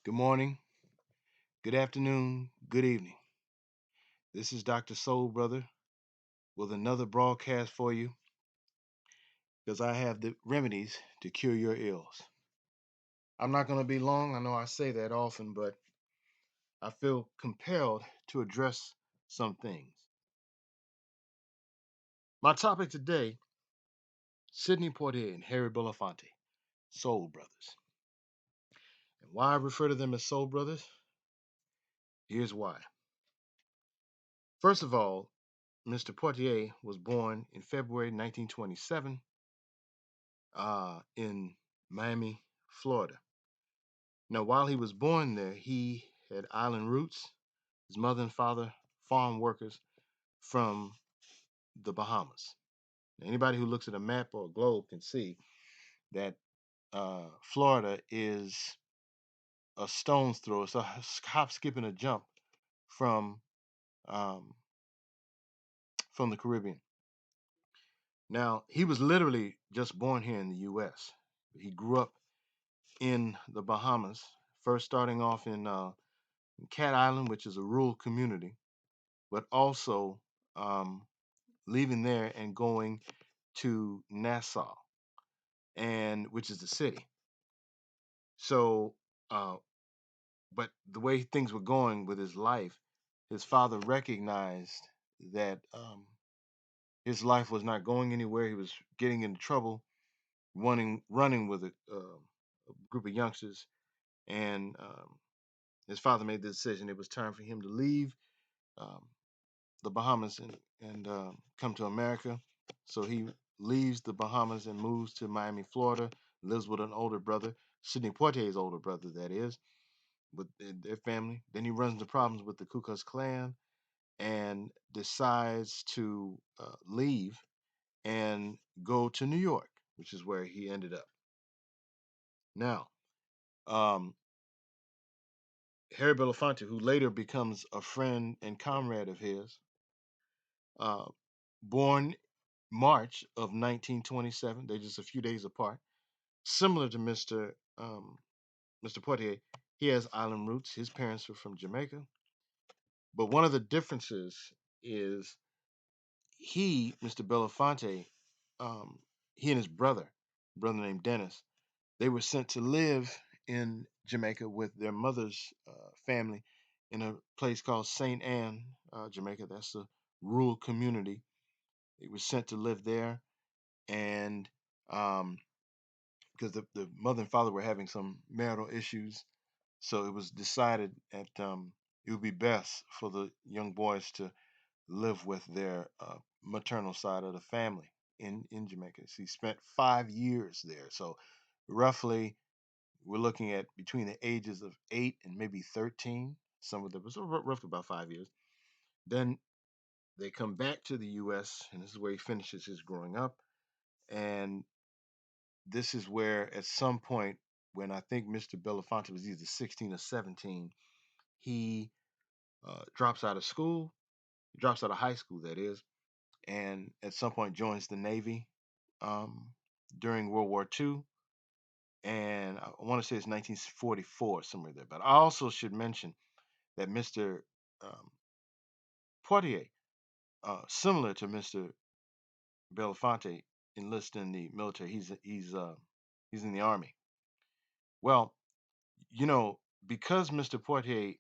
Good morning, good afternoon, good evening. This is Dr. Soul Brother with another broadcast for you because I have the remedies to cure your ills. I'm not going to be long. I know I say that often, but I feel compelled to address some things. My topic today, Sidney Poitier and Harry Belafonte, Soul Brothers. And why I refer to them as Soul Brothers? Here's why. First of all, Mr. Poitier was born in February 1927 in Miami, Florida. Now, while he was born there, he had island roots. His mother and father, farm workers from the Bahamas. Now, anybody who looks at a map or a globe can see that Florida is a stone's throw. It's a hop, skip, and a jump from um, from the Caribbean. Now, he was literally just born here in the U.S. He grew up in the Bahamas, first starting off in Cat Island, which is a rural community, but also um, leaving there and going to Nassau, and which is the city. So, uh, but the way things were going with his life, his father recognized that his life was not going anywhere. He was getting into trouble, running with a group of youngsters, and his father made the decision it was time for him to leave um, the Bahamas and come to America. So he leaves the Bahamas and moves to Miami, Florida. Lives with an older brother, Sidney Poitier's older brother, that is, with their family. Then he runs into problems with the Ku Klux Klan and decides to leave and go to New York, which is where he ended up. Now, um, Harry Belafonte, who later becomes a friend and comrade of his, uh, born March of 1927. They're just a few days apart. Similar to Mr. Poitier, he has island roots. His parents were from Jamaica, but one of the differences is Mr. Belafonte, um, he and his brother named Dennis, they were sent to live in Jamaica with their mother's family in a place called Saint Anne, Jamaica. That's a rural community. They were sent to live there, and um, because the mother and father were having some marital issues. So it was decided that it would be best for the young boys to live with their maternal side of the family in Jamaica. So he spent 5 years there. So roughly, we're looking at between the ages of 8 and maybe 13. Some of them was roughly about 5 years. Then they come back to the U.S. and this is where he finishes his growing up. And this is where at some point when I think Mr. Belafonte was either 16 or 17, he drops out of school, drops out of high school, that is, and at some point joins the Navy um, during World War II. And I want to say it's 1944, somewhere there. But I also should mention that Mr. Um, Poitier, similar to Mr. Belafonte, enlisted in the military. He's in the army. Well, because Mr. Poitier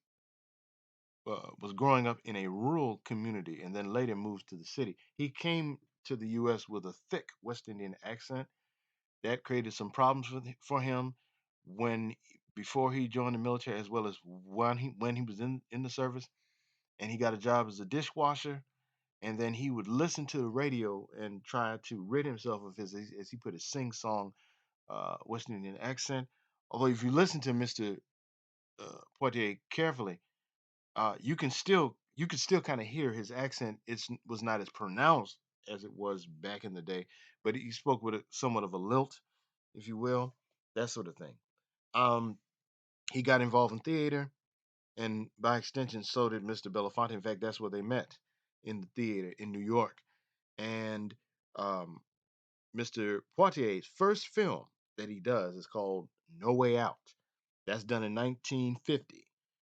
was growing up in a rural community and then later moved to the city, he came to the U.S. with a thick West Indian accent. That created some problems for him when before he joined the military, as well as when he was in the service, and he got a job as a dishwasher. And then he would listen to the radio and try to rid himself of his, as he put it, sing song West Indian accent. Although if you listen to Mr. Poitier carefully, you can still kind of hear his accent. It was not as pronounced as it was back in the day, but he spoke with somewhat of a lilt, if you will, that sort of thing. Um, he got involved in theater, and by extension, so did Mr. Belafonte. In fact, that's where they met, in the theater in New York. And um, Mr. Poitier's first film that he does is called No Way Out. That's done in 1950.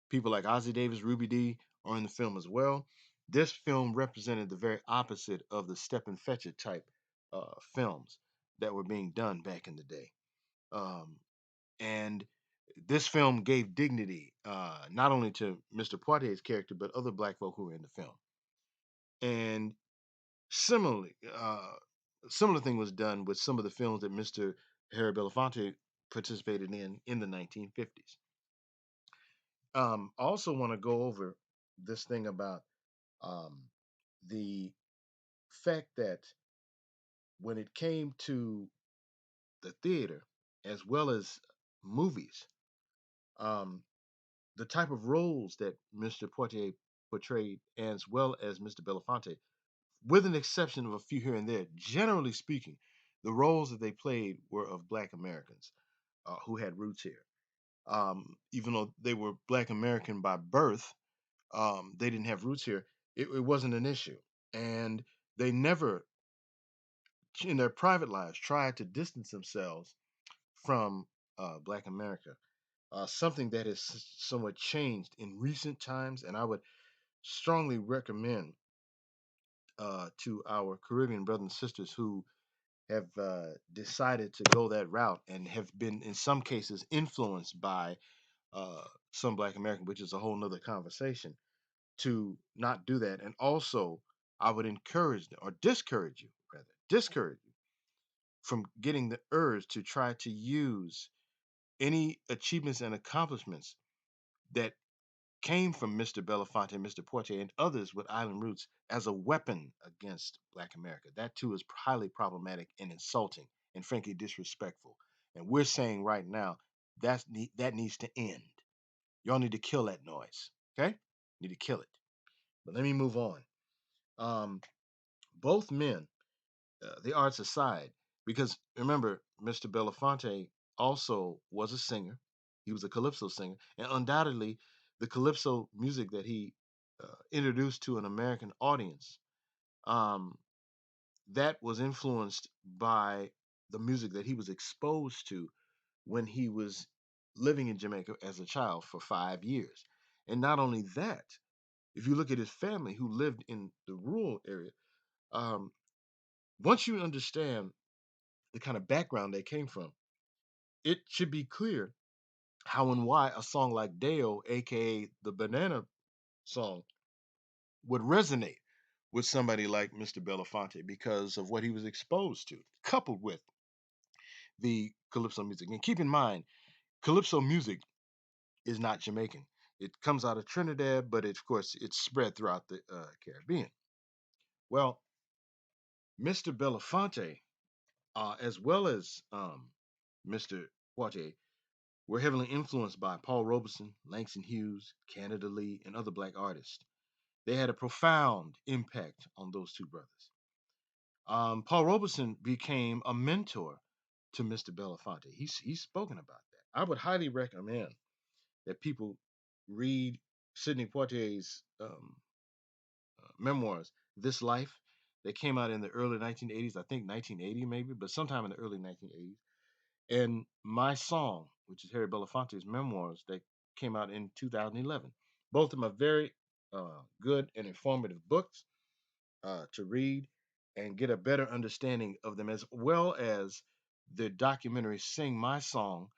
People like Ozzie Davis, Ruby Dee are in the film as well. This film represented the very opposite of the step and fetch it type films that were being done back in the day. Um, and this film gave dignity not only to Mr. Poitier's character, but other black folk who were in the film. And similarly, similar thing was done with some of the films that Mr. Harry Belafonte participated in the 1950s. I also want to go over this thing about um, the fact that when it came to the theater as well as movies, um, the type of roles that Mr. Poitier portrayed, as well as Mr. Belafonte, with an exception of a few here and there, generally speaking, the roles that they played were of Black Americans who had roots here. Even though they were Black American by birth, they didn't have roots here. It wasn't an issue, and they never, in their private lives, tried to distance themselves from Black America. Something that has somewhat changed in recent times, and I would strongly recommend to our Caribbean brothers and sisters who have decided to go that route and have been, in some cases, influenced by uh, some Black American, which is a whole nother conversation, to not do that. And also, I would encourage or discourage you, rather, discourage you from getting the urge to try to use any achievements and accomplishments that came from Mr. Belafonte, Mr. Poitier, and others with island roots as a weapon against Black America. That too is highly problematic and insulting and frankly disrespectful. And we're saying right now that needs to end. Y'all need to kill that noise. Okay? Need to kill it. But let me move on. Um, both men, the arts aside, because remember, Mr. Belafonte also was a singer. He was a calypso singer, and undoubtedly, the calypso music that he introduced to an American audience, um, that was influenced by the music that he was exposed to when he was living in Jamaica as a child for 5 years. And not only that, if you look at his family who lived in the rural area, um, once you understand the kind of background they came from, it should be clear how and why a song like Deo, aka the Banana song, would resonate with somebody like Mr. Belafonte because of what he was exposed to, coupled with the calypso music. And keep in mind, calypso music is not Jamaican. It comes out of Trinidad, but of course it's spread throughout the Caribbean. Well, Mr. Belafonte, as well as Mr. Poitier, were heavily influenced by Paul Robeson, Langston Hughes, Canada Lee, and other black artists. They had a profound impact on those two brothers. Paul Robeson became a mentor to Mr. Belafonte. He's spoken about that. I would highly recommend that people read Sidney Poitier's memoirs, This Life. They came out in the early 1980s, I think 1980 maybe, but sometime in the early 1980s. And My Song, which is Harry Belafonte's memoirs, that came out in 2011. Both of them are very good and informative books to read and get a better understanding of them, as well as the documentary Sing My Song,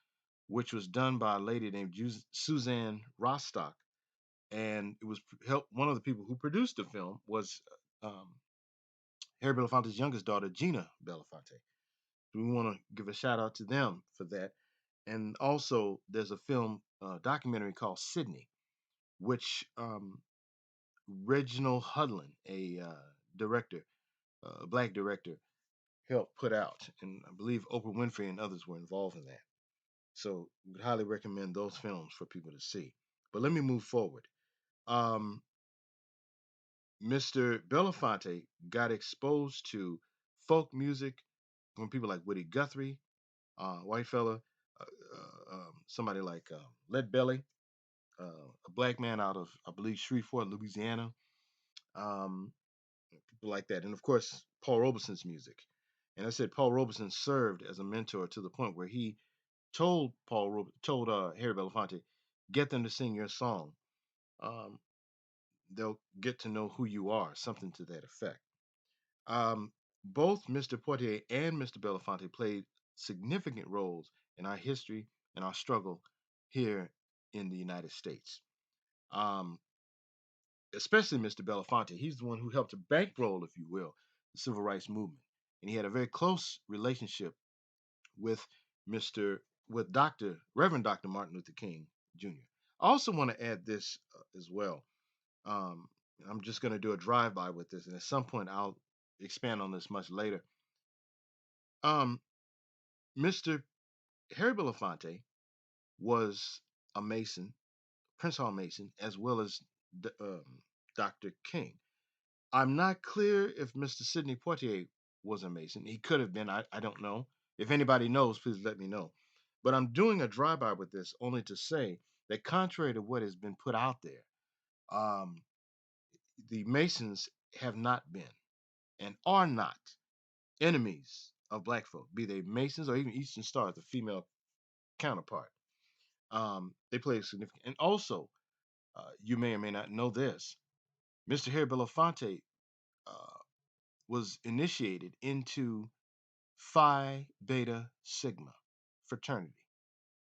which was done by a lady named Suzanne Rostock. And it was helped. One of the people who produced the film was um, Harry Belafonte's youngest daughter, Gina Belafonte. So we want to give a shout out to them for that. And also, there's a film documentary called Sidney, which Reginald Hudlin, a director, a black director, helped put out. And I believe Oprah Winfrey and others were involved in that. So we would highly recommend those films for people to see. But let me move forward. Um, Mr. Belafonte got exposed to folk music from people like Woody Guthrie, white fella, somebody like Lead Belly, a black man out of, I believe, Shreveport, Louisiana, um, people like that. And of course, Paul Robeson's music. And I said Paul Robeson served as a mentor to the point where he told Harry Belafonte, get them to sing your song. Um, they'll get to know who you are, something to that effect. Um, Both Mr. Poitier and Mr. Belafonte played significant roles in our history and our struggle here in the United States. Um, Especially Mr. Belafonte. He's the one who helped to bankroll, if you will, the civil rights movement. And he had a very close relationship with Mr. with Reverend Dr. Martin Luther King Jr. I also want to add this as well. Um, I'm just going to do a drive-by with this, and at some point I'll expand on this much later. Um, Mr. Harry Belafonte was a Mason, Prince Hall Mason, as well as Dr. King. I'm not clear if Mr. Sidney Poitier was a Mason. He could have been. I don't know. If anybody knows, please let me know. But I'm doing a drive-by with this only to say that contrary to what has been put out there, um, the Masons have not been and are not enemies of black folk, be they Masons or even Eastern Star, the female counterpart. They play a significant, and also you may or may not know this. Mr. Harry Belafonte uh, was initiated into Phi Beta Sigma fraternity.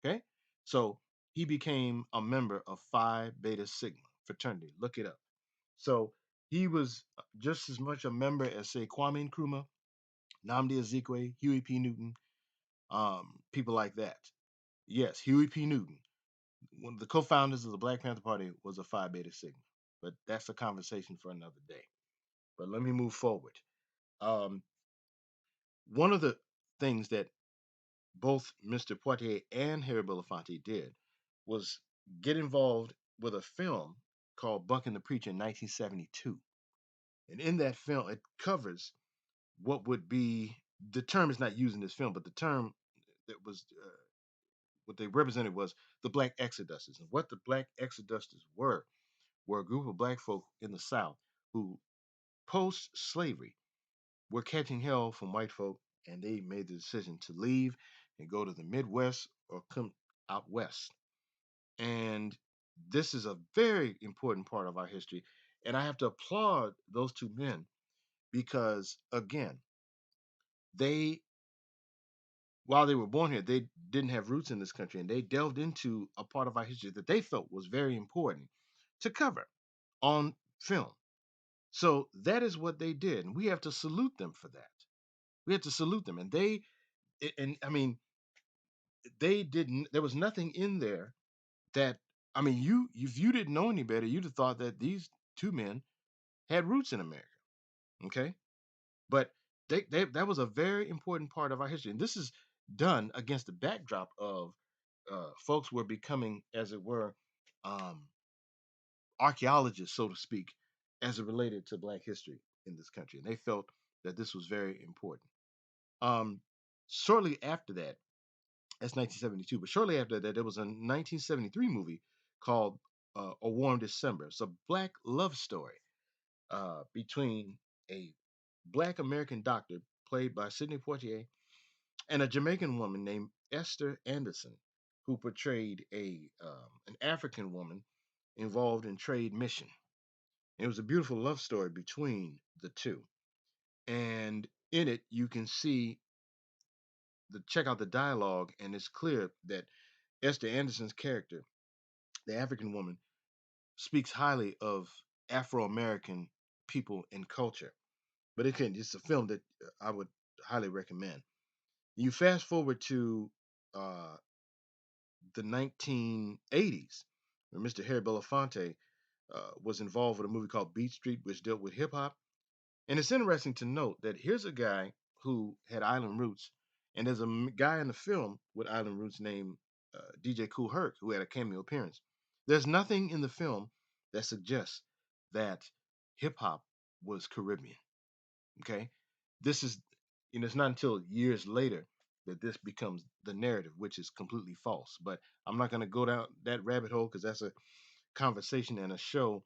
Okay, so he became a member of Phi Beta Sigma fraternity. Look it up. So he was just as much a member as, say, Kwame Nkrumah, Nnamdi Azikiwe, Huey P. Newton, people like that. Yes, Huey P. Newton, one of the co-founders of the Black Panther Party, was a Phi Beta Sigma. But that's a conversation for another day. But let me move forward. Um, One of the things that both Mr. Poitier and Harry Belafonte did was get involved with a film called Buck and the Preacher in 1972. And in that film, it covers what would be the term is not used in this film, but the term that was what they represented was the black exoduses. And what the black exoduses were a group of black folk in the South who, post slavery, were catching hell from white folk, and they made the decision to leave and go to the Midwest or come out west. And this is a very important part of our history. And I have to applaud those two men because, again, they, while they were born here, they didn't have roots in this country, and they delved into a part of our history that they felt was very important to cover on film. So that is what they did, and we have to salute them for that. We have to salute them, and and I mean, they didn't. There was nothing in there that, I mean, you if you didn't know any better, you'd have thought that these two men had roots in America. Okay, but they that was a very important part of our history, and this is done against the backdrop of folks were becoming, as it were, um, archaeologists, so to speak, as it related to Black history in this country, and they felt that this was very important. Um, Shortly after that, that's 1972, but shortly after that, there was a 1973 movie called A Warm December. It's a Black love story between a Black American doctor played by Sidney Poitier and a Jamaican woman named Esther Anderson, who portrayed a an African woman involved in trade mission. It was a beautiful love story between the two, and in it you can see check out the dialogue, and it's clear that Esther Anderson's character, the African woman, speaks highly of Afro American people and culture. But it's a film that I would highly recommend. You fast forward to uh, the 1980s, where Mr. Harry Belafonte was involved with a movie called Beat Street, which dealt with hip hop. And it's interesting to note that here's a guy who had island roots, and there's a guy in the film with island roots named DJ Kool Herc who had a cameo appearance. There's nothing in the film that suggests that hip hop was Caribbean. Okay, this is, it's not until years later that this becomes the narrative, which is completely false. But I'm not going to go down that rabbit hole because that's a conversation and a show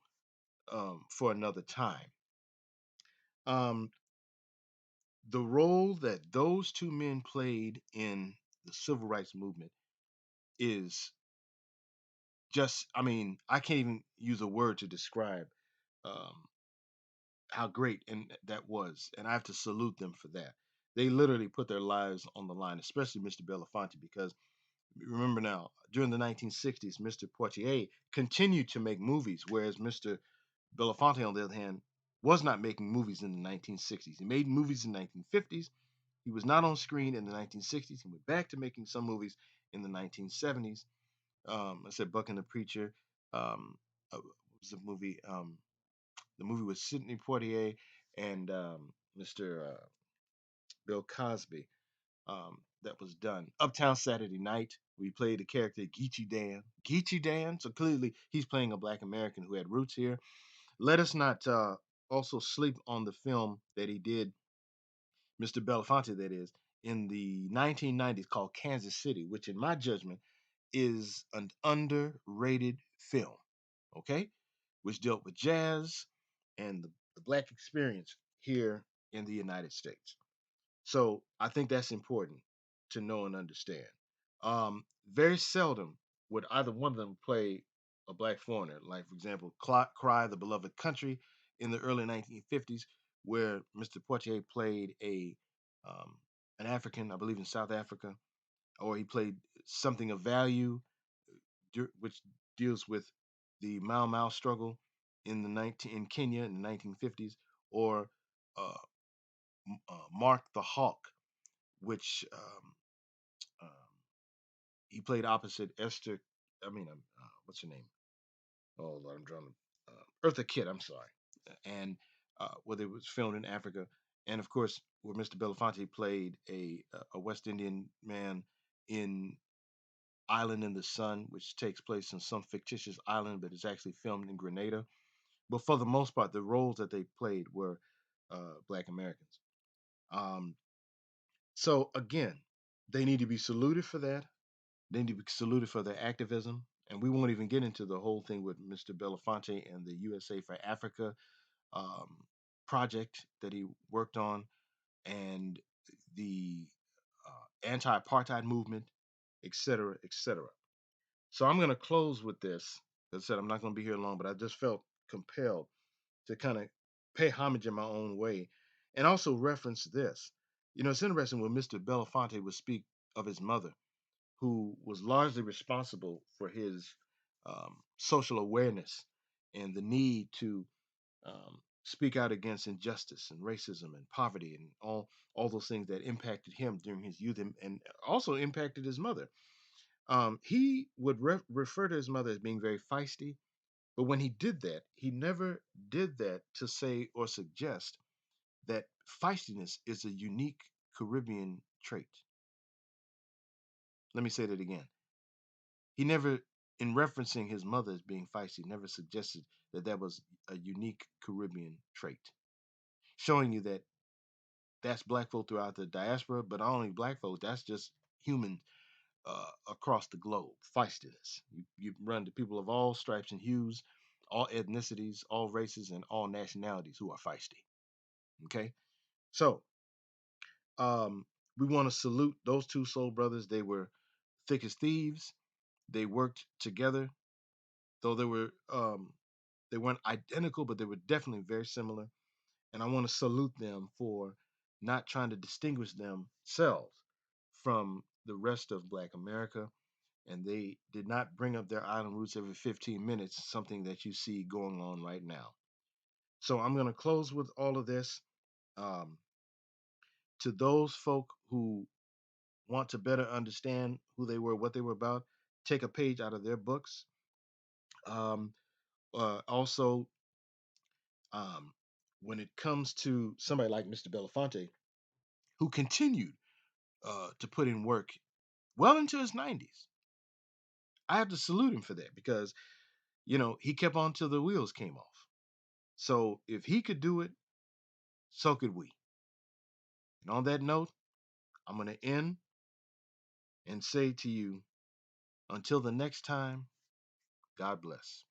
for another time. Um, the role that those two men played in the civil rights movement is just, I mean, I can't even use a word to describe um, how great and that was, and I have to salute them for that. They literally put their lives on the line, especially Mr. Belafonte, because remember now, during the 1960s, Mr. Poitier continued to make movies, whereas Mr. Belafonte, on the other hand, was not making movies in the 1960s. He made movies in the 1950s. He was not on screen in the 1960s. He went back to making some movies in the 1970s. I said Buck and the Preacher. What was the movie with Sidney Poitier and Mr. Bill Cosby that was done. Uptown Saturday Night, we played the character Geechee Dan. Geechee Dan, so clearly he's playing a black American who had roots here. Let us not also sleep on the film that he did, Mr. Belafonte, that is, in the 1990s called Kansas City, which in my judgment is an underrated film, okay? Which dealt with jazz and the black experience here in the United States. So I think that's important to know and understand. Very seldom would either one of them play a black foreigner, like for example, Cry the Beloved Country in the early 1950s, where Mr. Poitier played a an African, I believe in South Africa, or he played Something of Value, which deals with the Mau Mau struggle in Kenya in the 1950s, or uh, Mark the Hawk, which he played opposite Esther. I mean, what's her name? Oh Lord, I'm drawing. Eartha Kitt. I'm sorry. And where it was filmed in Africa, and of course, where Mr. Belafonte played a West Indian man in Island in the Sun, which takes place in some fictitious island, but is actually filmed in Grenada. But for the most part, the roles that they played were Black Americans. Um, so again, they need to be saluted for that. They need to be saluted for their activism. And we won't even get into the whole thing with Mr. Belafonte and the USA for Africa um, project that he worked on, and the anti-apartheid movement, et cetera, et cetera. So I'm going to close with this. As I said, I'm not going to be here long, but I just felt compelled to kind of pay homage in my own way and also reference this. You know, it's interesting when Mr. Belafonte would speak of his mother, who was largely responsible for his social awareness and the need to speak out against injustice and racism and poverty and all those things that impacted him during his youth and also impacted his mother. He would refer to his mother as being very feisty, but when he did that, he never did that to say or suggest that feistiness is a unique Caribbean trait. Let me say that again. He never, in referencing his mother as being feisty, never suggested that that was a unique Caribbean trait, showing you that that's black folk throughout the diaspora, but not only black folk, that's just human across the globe. Feistiness. You run to people of all stripes and hues, all ethnicities, all races, and all nationalities who are feisty. Okay, so um, we want to salute those two soul brothers. They were thick as thieves. They worked together, though they weren't identical, but they were definitely very similar. And I want to salute them for not trying to distinguish themselves from the rest of Black America. And they did not bring up their island roots every 15 minutes, something that you see going on right now. So I'm going to close with all of this. Um, to those folk who want to better understand who they were, what they were about, take a page out of their books. Um, also, um, when it comes to somebody like Mr. Belafonte, who continued to put in work well into his 90s, I have to salute him for that because, you know, he kept on till the wheels came off. So if he could do it, so could we. And on that note, I'm going to end and say to you, until the next time, God bless.